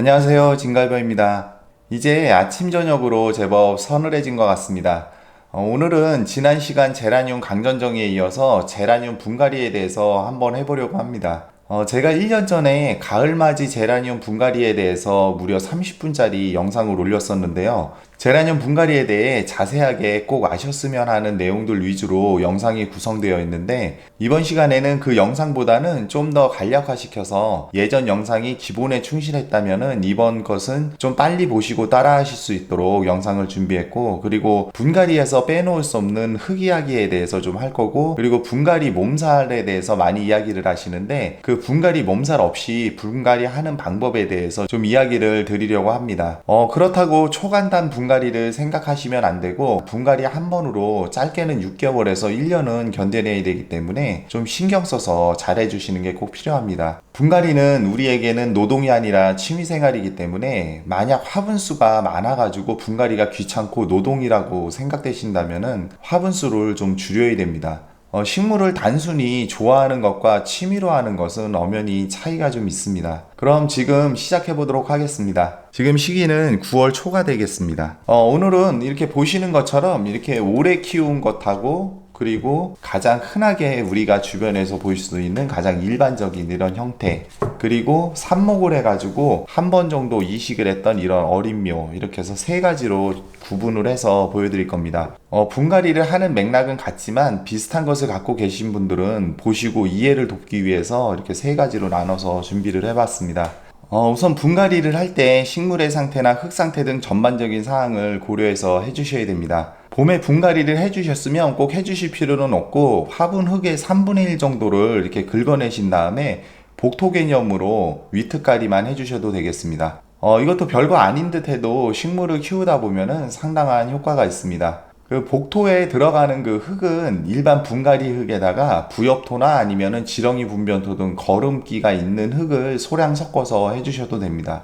안녕하세요. 진갈버입니다. 이제 아침 저녁으로 제법 서늘해진 것 같습니다. 오늘은 지난 시간 제라늄 강전정에 이어서 제라늄 분갈이에 대해서 한번 해보려고 합니다. 제가 1년 전에 가을맞이 제라늄 분갈이에 대해서 무려 30분짜리 영상을 올렸었는데요. 제라늄 분갈이에 대해 자세하게 꼭 아셨으면 하는 내용들 위주로 영상이 구성되어 있는데, 이번 시간에는 그 영상보다는 좀 더 간략화시켜서 예전 영상이 기본에 충실했다면은 이번 것은 좀 빨리 보시고 따라 하실 수 있도록 영상을 준비했고, 그리고 분갈이에서 빼놓을 수 없는 흙 이야기에 대해서 좀 할 거고, 그리고 분갈이 몸살에 대해서 많이 이야기를 하시는데 그 분갈이 몸살 없이 분갈이 하는 방법에 대해서 좀 이야기를 드리려고 합니다. 그렇다고 초간단 분갈이를 생각하시면 안 되고, 분갈이 한 번으로 짧게는 6개월에서 1년은 견뎌내야 되기 때문에 좀 신경 써서 잘 해주시는 게 꼭 필요합니다. 분갈이는 우리에게는 노동이 아니라 취미생활이기 때문에, 만약 화분수가 많아가지고 분갈이가 귀찮고 노동이라고 생각되신다면은 화분수를 좀 줄여야 됩니다. 식물을 단순히 좋아하는 것과 취미로 하는 것은 엄연히 차이가 좀 있습니다. 그럼 지금 시작해 보도록 하겠습니다. 지금 시기는 9월 초가 되겠습니다. 오늘은 이렇게 보시는 것처럼 이렇게 오래 키운 것하고, 그리고 가장 흔하게 우리가 주변에서 볼 수 있는 가장 일반적인 이런 형태, 그리고 삽목을 해가지고 한 번 정도 이식을 했던 이런 어린묘, 이렇게 해서 세 가지로 구분을 해서 보여드릴 겁니다. 분갈이를 하는 맥락은 같지만 비슷한 것을 갖고 계신 분들은 보시고 이해를 돕기 위해서 이렇게 세 가지로 나눠서 준비를 해봤습니다. 우선 분갈이를 할 때 식물의 상태나 흙 상태 등 전반적인 사항을 고려해서 해주셔야 됩니다. 봄에 분갈이를 해주셨으면 꼭 해주실 필요는 없고, 화분 흙의 3분의 1 정도를 이렇게 긁어내신 다음에 복토 개념으로 위트갈이만 해주셔도 되겠습니다. 이것도 별거 아닌 듯 해도 식물을 키우다 보면은 상당한 효과가 있습니다. 그 복토에 들어가는 그 흙은 일반 분갈이 흙에다가 부엽토나 아니면은 지렁이 분변토 등 거름기가 있는 흙을 소량 섞어서 해주셔도 됩니다.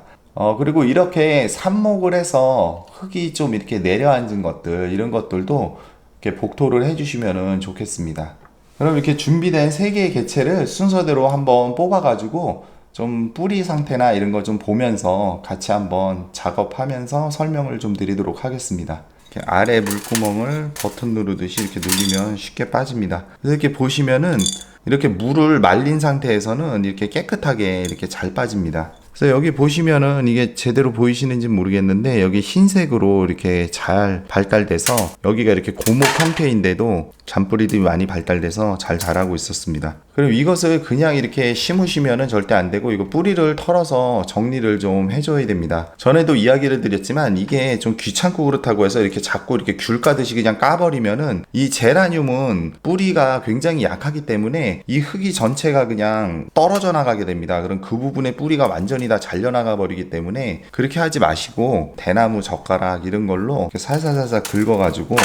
그리고 이렇게 삽목을 해서 흙이 좀 이렇게 내려앉은 것들, 이런 것들도 이렇게 복토를 해주시면 좋겠습니다. 그럼 이렇게 준비된 3개의 개체를 순서대로 한번 뽑아가지고 좀 뿌리 상태나 이런 거 좀 보면서 같이 한번 작업하면서 설명을 좀 드리도록 하겠습니다. 이렇게 아래 물구멍을 버튼 누르듯이 이렇게 누르면 쉽게 빠집니다. 그래서 이렇게 보시면은 이렇게 물을 말린 상태에서는 이렇게 깨끗하게 이렇게 잘 빠집니다. 그래서 여기 보시면은 이게 제대로 보이시는지 모르겠는데, 여기 흰색으로 이렇게 잘 발달돼서, 여기가 이렇게 고목 형태인데도 잔뿌리들이 많이 발달돼서 잘 자라고 있었습니다. 그리고 이것을 그냥 이렇게 심으시면은 절대 안 되고, 이거 뿌리를 털어서 정리를 좀 해줘야 됩니다. 전에도 이야기를 드렸지만 이게 좀 귀찮고 그렇다고 해서 이렇게 자꾸 이렇게 귤 까듯이 그냥 까버리면은, 이 제라늄은 뿌리가 굉장히 약하기 때문에 이 흙이 전체가 그냥 떨어져 나가게 됩니다. 그럼 그 부분에 뿌리가 완전히 다 잘려나가 버리기 때문에 그렇게 하지 마시고, 대나무 젓가락 이런 걸로 이렇게 살살살살 긁어가지고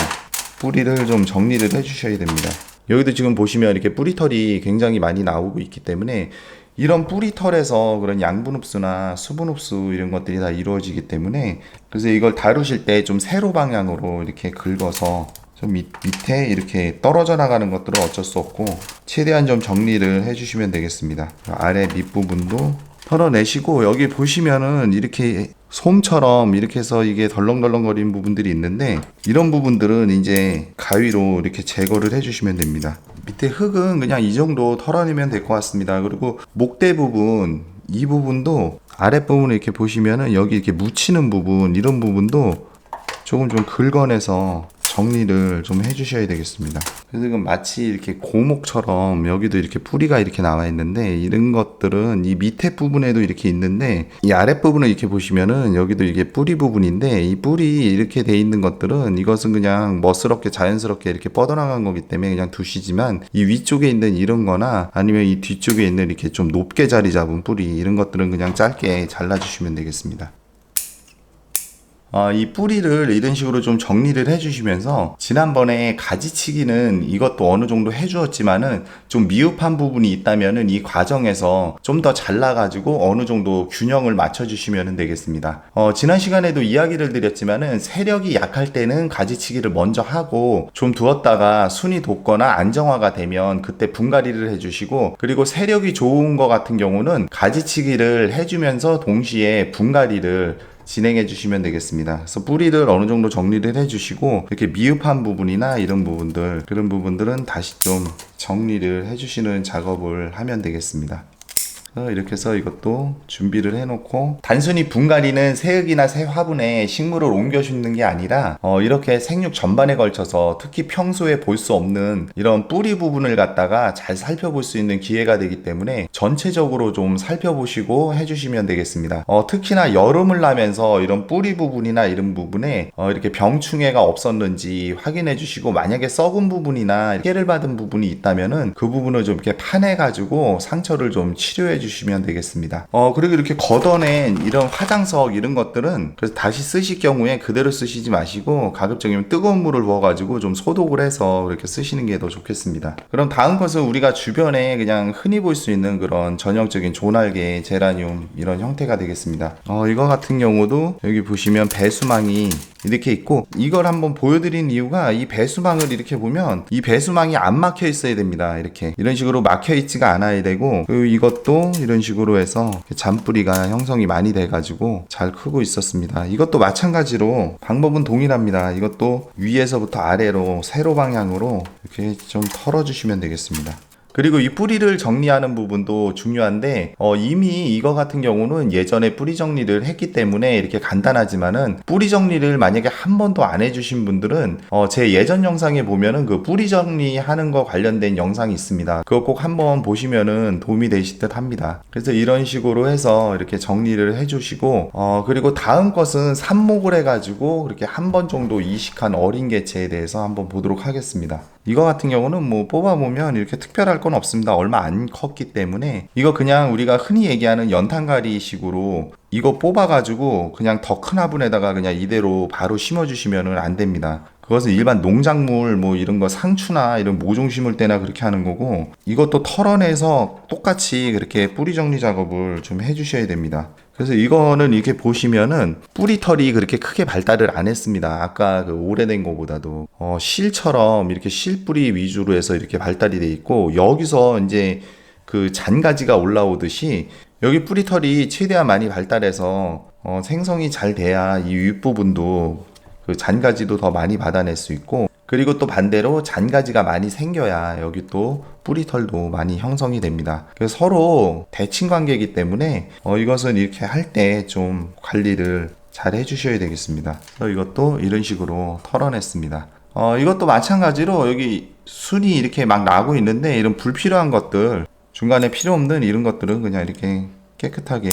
뿌리를 좀 정리를 해주셔야 됩니다. 여기도 지금 보시면 이렇게 뿌리털이 굉장히 많이 나오고 있기 때문에, 이런 뿌리털에서 그런 양분 흡수나 수분 흡수 이런 것들이 다 이루어지기 때문에, 그래서 이걸 다루실 때 좀 세로 방향으로 이렇게 긁어서 좀 밑에 이렇게 떨어져 나가는 것들은 어쩔 수 없고 최대한 좀 정리를 해주시면 되겠습니다. 아래 밑부분도 털어내시고, 여기 보시면은 이렇게 솜처럼 이렇게 해서 이게 덜렁덜렁거리는 부분들이 있는데, 이런 부분들은 이제 가위로 이렇게 제거를 해주시면 됩니다. 밑에 흙은 그냥 이 정도 털어내면 될 것 같습니다. 그리고 목대 부분, 이 부분도 아랫부분을 이렇게 보시면은 여기 이렇게 묻히는 부분, 이런 부분도 조금 좀 긁어내서 정리를 좀 해주셔야 되겠습니다. 그래서 지금 마치 이렇게 고목처럼 여기도 이렇게 뿌리가 이렇게 나와 있는데, 이런 것들은 이 밑에 부분에도 이렇게 있는데, 이 아랫부분을 이렇게 보시면은 여기도 이게 뿌리 부분인데, 이 뿌리 이렇게 돼 있는 것들은 이것은 그냥 멋스럽게 자연스럽게 이렇게 뻗어나간 거기 때문에 그냥 두시지만, 이 위쪽에 있는 이런 거나 아니면 이 뒤쪽에 있는 이렇게 좀 높게 자리 잡은 뿌리, 이런 것들은 그냥 짧게 잘라주시면 되겠습니다. 이 뿌리를 이런 식으로 좀 정리를 해주시면서 지난번에 가지치기는 이것도 어느 정도 해주었지만은 좀 미흡한 부분이 있다면은 이 과정에서 좀 더 잘라가지고 어느 정도 균형을 맞춰주시면 되겠습니다. 지난 시간에도 이야기를 드렸지만은 세력이 약할 때는 가지치기를 먼저 하고 좀 두었다가 순이 돋거나 안정화가 되면 그때 분갈이를 해주시고, 그리고 세력이 좋은 것 같은 경우는 가지치기를 해주면서 동시에 분갈이를 진행해 주시면 되겠습니다. 그래서 뿌리를 어느 정도 정리를 해 주시고, 이렇게 미흡한 부분이나 이런 부분들, 그런 부분들은 다시 좀 정리를 해 주시는 작업을 하면 되겠습니다. 이렇게 해서 이것도 준비를 해놓고, 단순히 분갈이는 새흙이나 새 화분에 식물을 옮겨 심는 게 아니라 이렇게 생육 전반에 걸쳐서 특히 평소에 볼 수 없는 이런 뿌리 부분을 갖다가 잘 살펴볼 수 있는 기회가 되기 때문에 전체적으로 좀 살펴보시고 해주시면 되겠습니다. 특히나 여름을 나면서 이런 뿌리 부분이나 이런 부분에 이렇게 병충해가 없었는지 확인해 주시고, 만약에 썩은 부분이나 피해를 받은 부분이 있다면은 그 부분을 좀 이렇게 파내 가지고 상처를 좀 치료해 주시면 되겠습니다. 그리고 이렇게 걷어낸 이런 화장석 이런 것들은 그래서 다시 쓰실 경우에 그대로 쓰시지 마시고 가급적이면 뜨거운 물을 부어가지고 좀 소독을 해서 이렇게 쓰시는 게 더 좋겠습니다. 그럼 다음 것은 우리가 주변에 그냥 흔히 볼 수 있는 그런 전형적인 조날개 제라늄 이런 형태가 되겠습니다. 이거 같은 경우도 여기 보시면 배수망이 이렇게 있고, 이걸 한번 보여드린 이유가 이 배수망을 이렇게 보면 이 배수망이 안 막혀 있어야 됩니다. 이런 식으로 막혀 있지가 않아야 되고, 그리고 이것도 이런 식으로 해서 잔뿌리가 형성이 많이 돼가지고 잘 크고 있었습니다. 이것도 마찬가지로 방법은 동일합니다. 이것도 위에서부터 아래로 세로 방향으로 이렇게 좀 털어주시면 되겠습니다. 그리고 이 뿌리를 정리하는 부분도 중요한데, 이미 이거 같은 경우는 예전에 뿌리 정리를 했기 때문에 이렇게 간단하지만은, 뿌리 정리를 만약에 한 번도 안 해주신 분들은 제 예전 영상에 보면은 그 뿌리 정리하는 거 관련된 영상이 있습니다. 그거 꼭 한번 보시면은 도움이 되실 듯 합니다. 그래서 이런 식으로 해서 이렇게 정리를 해주시고, 그리고 다음 것은 삽목을 해가지고 이렇게 한 번 정도 이식한 어린 개체에 대해서 한번 보도록 하겠습니다. 이거 같은 경우는 뭐 뽑아보면 이렇게 특별할 건 없습니다. 얼마 안 컸기 때문에 이거 그냥 우리가 흔히 얘기하는 연탄가리 식으로 이거 뽑아가지고 그냥 더 큰 화분에다가 그냥 이대로 바로 심어주시면 안 됩니다. 그것은 일반 농작물 뭐 이런 거 상추나 이런 모종 심을 때나 그렇게 하는 거고, 이것도 털어내서 똑같이 그렇게 뿌리 정리 작업을 좀 해주셔야 됩니다. 그래서 이거는 이렇게 보시면은 뿌리털이 그렇게 크게 발달을 안 했습니다. 아까 그 오래된 거보다도 실처럼 이렇게 실뿌리 위주로 해서 이렇게 발달이 돼 있고, 여기서 이제 그 잔가지가 올라오듯이 여기 뿌리털이 최대한 많이 발달해서 생성이 잘 돼야 이 윗부분도 그 잔가지도 더 많이 받아낼 수 있고, 그리고 또 반대로 잔가지가 많이 생겨야 여기 또 뿌리털도 많이 형성이 됩니다. 그래서 서로 대칭 관계이기 때문에 이것은 이렇게 할 때 좀 관리를 잘 해주셔야 되겠습니다. 그래서 이것도 이런 식으로 털어냈습니다. 이것도 마찬가지로 여기 순이 이렇게 막 나고 있는데, 이런 불필요한 것들, 중간에 필요 없는 이런 것들은 그냥 이렇게 깨끗하게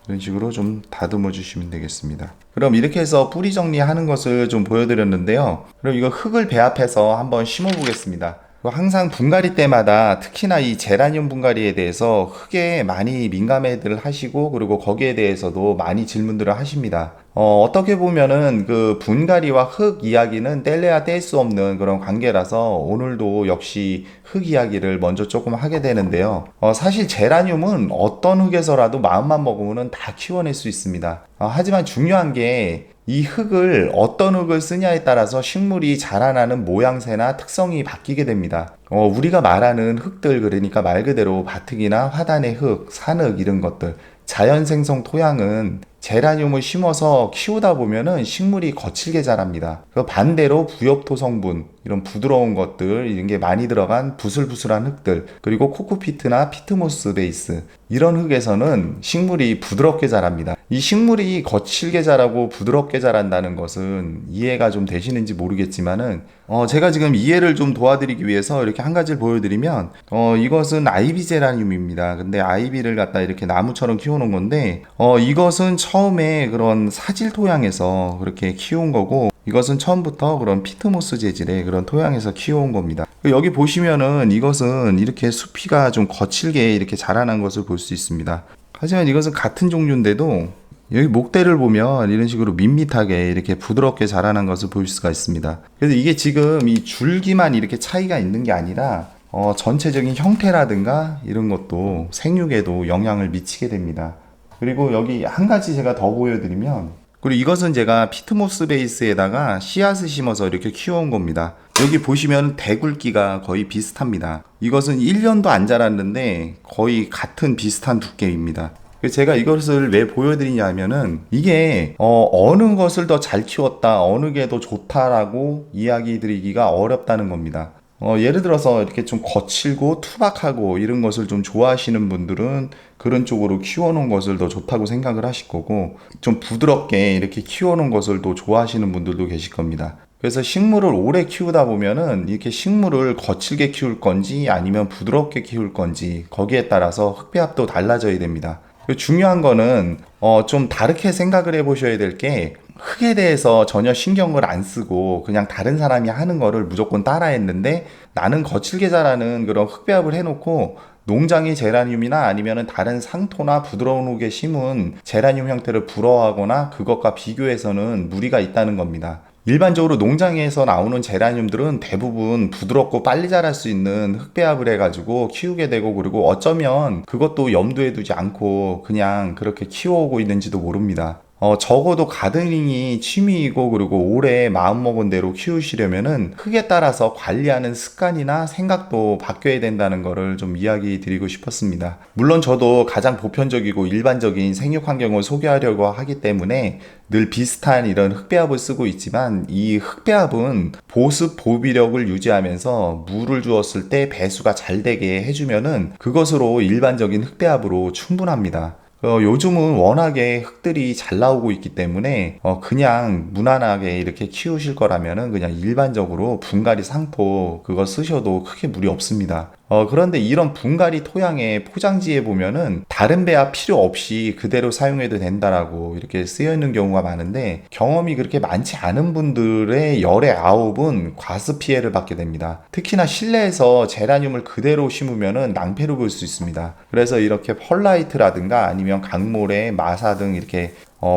이런 식으로 좀 다듬어 주시면 되겠습니다. 그럼 이렇게 해서 뿌리 정리하는 것을 좀 보여드렸는데요. 그럼 이거 흙을 배합해서 한번 심어 보겠습니다. 항상 분갈이 때마다 특히나 이 제라늄 분갈이에 대해서 흙에 많이 민감해들 하시고, 그리고 거기에 대해서도 많이 질문들을 하십니다. 어떻게 보면은 그 분갈이와 흙 이야기는 뗄래야 뗄 수 없는 그런 관계라서 오늘도 역시 흙 이야기를 먼저 조금 하게 되는데요. 사실 제라늄은 어떤 흙에서라도 마음만 먹으면 다 키워낼 수 있습니다. 하지만 중요한 게 이 흙을 어떤 흙을 쓰냐에 따라서 식물이 자라나는 모양새나 특성이 바뀌게 됩니다. 우리가 말하는 흙들, 그러니까 말 그대로 바특이나 화단의 흙, 산흙 이런 것들, 자연생성 토양은 제라늄을 심어서 키우다 보면은 식물이 거칠게 자랍니다. 반대로 부엽토 성분, 이런 부드러운 것들, 이런 게 많이 들어간 부슬부슬한 흙들, 그리고 코코피트나 피트모스 베이스, 이런 흙에서는 식물이 부드럽게 자랍니다. 이 식물이 거칠게 자라고 부드럽게 자란다는 것은 이해가 좀 되시는지 모르겠지만은 제가 지금 이해를 좀 도와드리기 위해서 이렇게 한 가지를 보여드리면, 이것은 아이비 제라늄입니다. 근데 아이비를 갖다 이렇게 나무처럼 키워놓은 건데, 이것은 처음에 그런 사질 토양에서 그렇게 키운 거고, 이것은 처음부터 그런 피트모스 재질의 그런 토양에서 키워온 겁니다. 여기 보시면은 이것은 이렇게 수피가 좀 거칠게 이렇게 자라난 것을 볼 수 있습니다. 하지만 이것은 같은 종류인데도 여기 목대를 보면 이런 식으로 밋밋하게 이렇게 부드럽게 자라난 것을 볼 수가 있습니다. 그래서 이게 지금 이 줄기만 이렇게 차이가 있는 게 아니라 전체적인 형태라든가 이런 것도 생육에도 영향을 미치게 됩니다. 그리고 여기 한 가지 제가 더 보여드리면, 그리고 이것은 제가 피트모스 베이스에다가 씨앗을 심어서 이렇게 키워온 겁니다. 여기 보시면 대굵기가 거의 비슷합니다. 이것은 1년도 안 자랐는데 거의 같은 비슷한 두께입니다. 제가 이것을 왜 보여드리냐면은 이게 어느 것을 더 잘 키웠다, 어느 게 더 좋다라고 이야기 드리기가 어렵다는 겁니다. 예를 들어서 이렇게 좀 거칠고 투박하고 이런 것을 좀 좋아하시는 분들은 그런 쪽으로 키워놓은 것을 더 좋다고 생각을 하실 거고, 좀 부드럽게 이렇게 키워놓은 것을 더 좋아하시는 분들도 계실 겁니다. 그래서 식물을 오래 키우다 보면은 이렇게 식물을 거칠게 키울 건지 아니면 부드럽게 키울 건지 거기에 따라서 흙배합도 달라져야 됩니다. 중요한 거는 좀 다르게 생각을 해보셔야 될 게, 흙에 대해서 전혀 신경을 안 쓰고 그냥 다른 사람이 하는 거를 무조건 따라했는데 나는 거칠게 자라는 그런 흙배합을 해놓고 농장의 제라늄이나 아니면은 다른 상토나 부드러운 흙에 심은 제라늄 형태를 부러워하거나 그것과 비교해서는 무리가 있다는 겁니다. 일반적으로 농장에서 나오는 제라늄들은 대부분 부드럽고 빨리 자랄 수 있는 흙배합을 해가지고 키우게 되고, 그리고 어쩌면 그것도 염두에 두지 않고 그냥 그렇게 키워오고 있는지도 모릅니다. 적어도 가드닝이 취미이고 그리고 오래 마음먹은 대로 키우시려면은 흙에 따라서 관리하는 습관이나 생각도 바뀌어야 된다는 거를 좀 이야기 드리고 싶었습니다. 물론 저도 가장 보편적이고 일반적인 생육 환경을 소개하려고 하기 때문에 늘 비슷한 이런 흙배합을 쓰고 있지만, 이 흙배합은 보습 보비력을 유지하면서 물을 주었을 때 배수가 잘 되게 해주면은 그것으로 일반적인 흙배합으로 충분합니다. 요즘은 워낙에 흙들이 잘 나오고 있기 때문에 그냥 무난하게 이렇게 키우실 거라면은 그냥 일반적으로 분갈이 상토 그거 쓰셔도 크게 무리 없습니다. 그런데 이런 분갈이 토양의 포장지에 보면은 다른 배합 필요 없이 그대로 사용해도 된다라고 이렇게 쓰여 있는 경우가 많은데, 경험이 그렇게 많지 않은 분들의 열의 9은 과습 피해를 받게 됩니다. 특히나 실내에서 제라늄을 그대로 심으면은 낭패를 볼 수 있습니다. 그래서 이렇게 펄라이트라든가 아니면 강모래, 마사 등 이렇게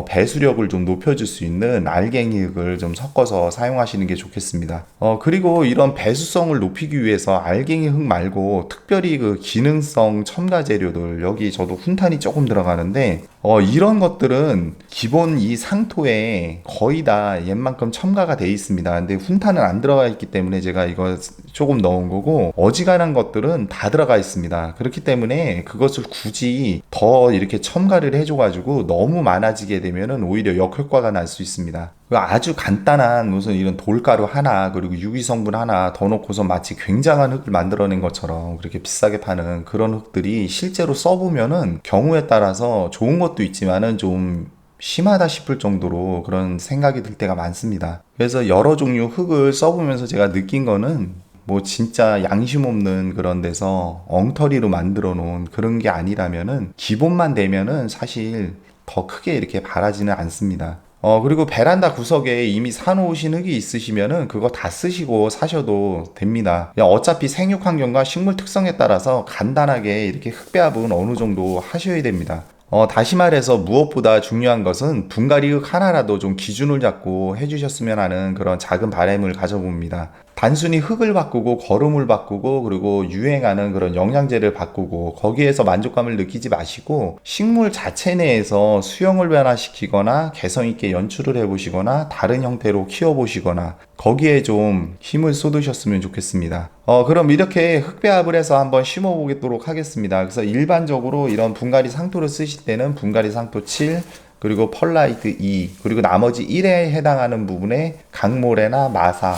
배수력을 좀 높여줄 수 있는 알갱이 흙을 좀 섞어서 사용하시는 게 좋겠습니다. 그리고 이런 배수성을 높이기 위해서 알갱이 흙 말고 특별히 그 기능성 첨가 재료들, 여기 저도 훈탄이 조금 들어가는데 이런 것들은 기본 이 상토에 거의 다 옛만큼 첨가가 돼 있습니다. 근데 훈탄은 안 들어가 있기 때문에 제가 이거 조금 넣은 거고, 어지간한 것들은 다 들어가 있습니다. 그렇기 때문에 그것을 굳이 더 이렇게 첨가를 해줘가지고 너무 많아지게 되면은 오히려 역효과가 날 수 있습니다. 아주 간단한 무슨 이런 돌가루 하나 그리고 유기성분 하나 더 넣고서 마치 굉장한 흙을 만들어낸 것처럼 그렇게 비싸게 파는 그런 흙들이 실제로 써보면은 경우에 따라서 좋은 것도 있지만은 좀 심하다 싶을 정도로 그런 생각이 들 때가 많습니다. 그래서 여러 종류 흙을 써보면서 제가 느낀 거는, 뭐 진짜 양심 없는 그런 데서 엉터리로 만들어 놓은 그런 게 아니라면은 기본만 되면은 사실 더 크게 이렇게 바라지는 않습니다. 그리고 베란다 구석에 이미 사놓으신 흙이 있으시면은 그거 다 쓰시고 사셔도 됩니다. 어차피 생육 환경과 식물 특성에 따라서 간단하게 이렇게 흙배합은 어느 정도 하셔야 됩니다. 다시 말해서 무엇보다 중요한 것은 분갈이 흙 하나라도 좀 기준을 잡고 해주셨으면 하는 그런 작은 바람을 가져봅니다. 단순히 흙을 바꾸고 거름을 바꾸고 그리고 유행하는 그런 영양제를 바꾸고 거기에서 만족감을 느끼지 마시고, 식물 자체 내에서 수영을 변화시키거나 개성 있게 연출을 해보시거나 다른 형태로 키워보시거나 거기에 좀 힘을 쏟으셨으면 좋겠습니다. 그럼 이렇게 흙배합을 해서 한번 심어보도록 하겠습니다. 그래서 일반적으로 이런 분갈이 상토를 쓰실 때는 분갈이 상토 7, 그리고 펄라이트 2, 그리고 나머지 1에 해당하는 부분에 강모래나 마사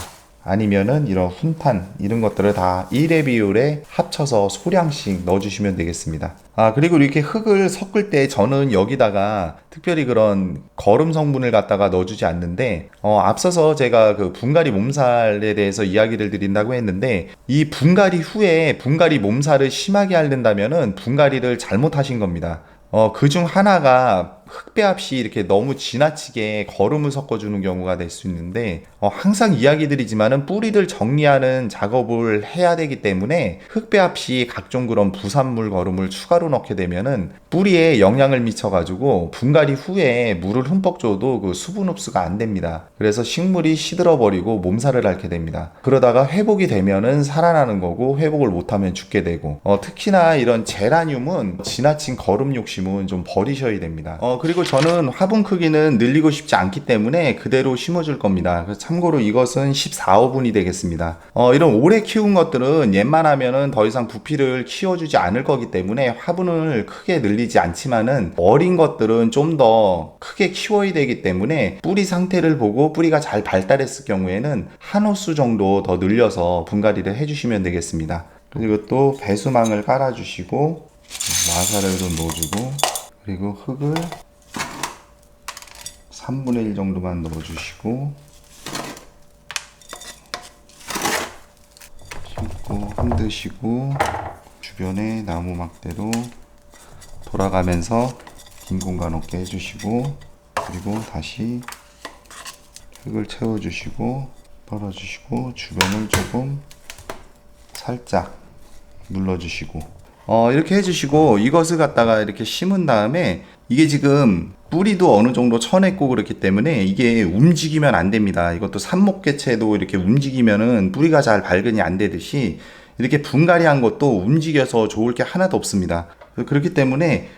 아니면은 이런 훈탄 이런 것들을 다 1의 비율에 합쳐서 소량씩 넣어주시면 되겠습니다. 그리고 이렇게 흙을 섞을 때 저는 여기다가 특별히 그런 거름 성분을 갖다가 넣어주지 않는데, 앞서서 제가 그 분갈이 몸살에 대해서 이야기를 드린다고 했는데, 이 분갈이 후에 분갈이 몸살을 심하게 앓는다면은 분갈이를 잘못하신 겁니다. 그중 하나가 흙배합 시 이렇게 너무 지나치게 거름을 섞어주는 경우가 될 수 있는데 항상 이야기 드리지만은 뿌리를 정리하는 작업을 해야 되기 때문에 흙배합 시 각종 그런 부산물 거름을 추가로 넣게 되면은 뿌리에 영향을 미쳐가지고 분갈이 후에 물을 흠뻑 줘도 그 수분 흡수가 안 됩니다. 그래서 식물이 시들어 버리고 몸살을 앓게 됩니다. 그러다가 회복이 되면은 살아나는 거고 회복을 못하면 죽게 되고 특히나 이런 제라늄은 지나친 거름 욕심은 좀 버리셔야 됩니다. 그리고 저는 화분 크기는 늘리고 싶지 않기 때문에 그대로 심어줄 겁니다. 그래서 참고로 이것은 14호분이 되겠습니다. 이런 오래 키운 것들은 웬만하면은 더 이상 부피를 키워주지 않을 거기 때문에 화분을 크게 늘리지 않지만은 어린 것들은 좀 더 크게 키워야 되기 때문에 뿌리 상태를 보고 뿌리가 잘 발달했을 경우에는 한 호수 정도 더 늘려서 분갈이를 해주시면 되겠습니다. 그리고 또 배수망을 깔아주시고 마사를 좀 넣어주고 그리고 흙을 3분의 1 정도만 넣어주시고 심고 흔드시고 주변에 나무 막대로 돌아가면서 빈 공간 없게 해주시고 그리고 다시 흙을 채워주시고 널어주시고 주변을 조금 살짝 눌러주시고 이렇게 해주시고 이것을 갖다가 이렇게 심은 다음에 이게 지금 뿌리도 어느 정도 쳐냈고 그렇기 때문에 이게 움직이면 안 됩니다. 이것도 삽목개체도 이렇게 움직이면은 뿌리가 잘 발근이 안 되듯이 이렇게 분갈이한 것도 움직여서 좋을 게 하나도 없습니다. 그렇기 때문에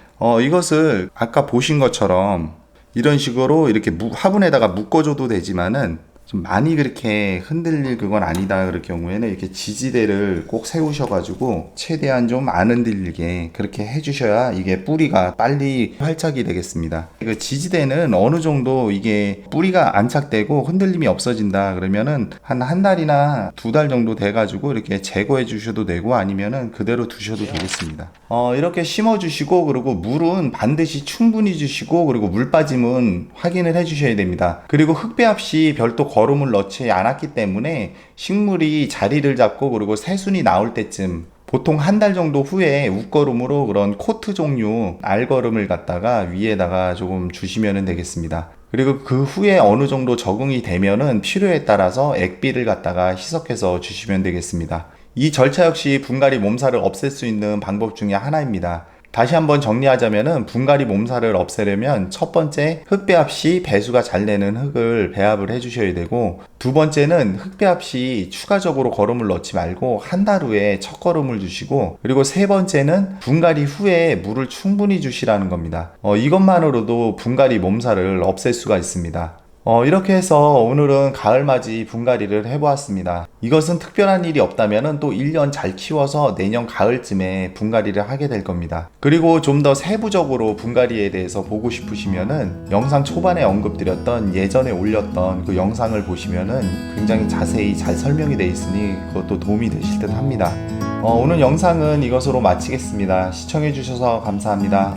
이것을 아까 보신 것처럼 이런 식으로 이렇게 화분에다가 묶어줘도 되지만은 좀 많이 그렇게 흔들릴 그건 아니다 그럴 경우에는 이렇게 지지대를 꼭 세우셔가지고 최대한 좀 안 흔들리게 그렇게 해주셔야 이게 뿌리가 빨리 활착이 되겠습니다. 그 지지대는 어느 정도 이게 뿌리가 안착되고 흔들림이 없어진다 그러면은 한 달이나 2달 정도 돼가지고 이렇게 제거해 주셔도 되고 아니면은 그대로 두셔도 되겠습니다. 이렇게 심어 주시고 그리고 물은 반드시 충분히 주시고 그리고 물 빠짐은 확인을 해 주셔야 됩니다. 그리고 흙배합 시 별도 거름을 넣지 않았기 때문에 식물이 자리를 잡고 그리고 새순이 나올 때쯤 보통 한 달 정도 후에 웃거름으로 그런 코트 종류 알거름을 갖다가 위에다가 조금 주시면 되겠습니다. 그리고 그 후에 어느 정도 적응이 되면은 필요에 따라서 액비를 갖다가 희석해서 주시면 되겠습니다. 이 절차 역시 분갈이 몸살을 없앨 수 있는 방법 중에 하나입니다. 다시 한번 정리하자면은 분갈이 몸살을 없애려면 첫 번째 흙배합 시 배수가 잘 되는 흙을 배합을 해주셔야 되고 두 번째는 흙배합 시 추가적으로 거름을 넣지 말고 한 달 후에 첫 거름을 주시고 그리고 세 번째는 분갈이 후에 물을 충분히 주시라는 겁니다. 이것만으로도 분갈이 몸살을 없앨 수가 있습니다. 이렇게 해서 오늘은 가을맞이 분갈이를 해보았습니다. 이것은 특별한 일이 없다면 또 1년 잘 키워서 내년 가을쯤에 분갈이를 하게 될 겁니다. 그리고 좀 더 세부적으로 분갈이에 대해서 보고 싶으시면은 영상 초반에 언급드렸던 예전에 올렸던 그 영상을 보시면은 굉장히 자세히 잘 설명이 되어 있으니 그것도 도움이 되실 듯 합니다. 오늘 영상은 이것으로 마치겠습니다. 시청해주셔서 감사합니다.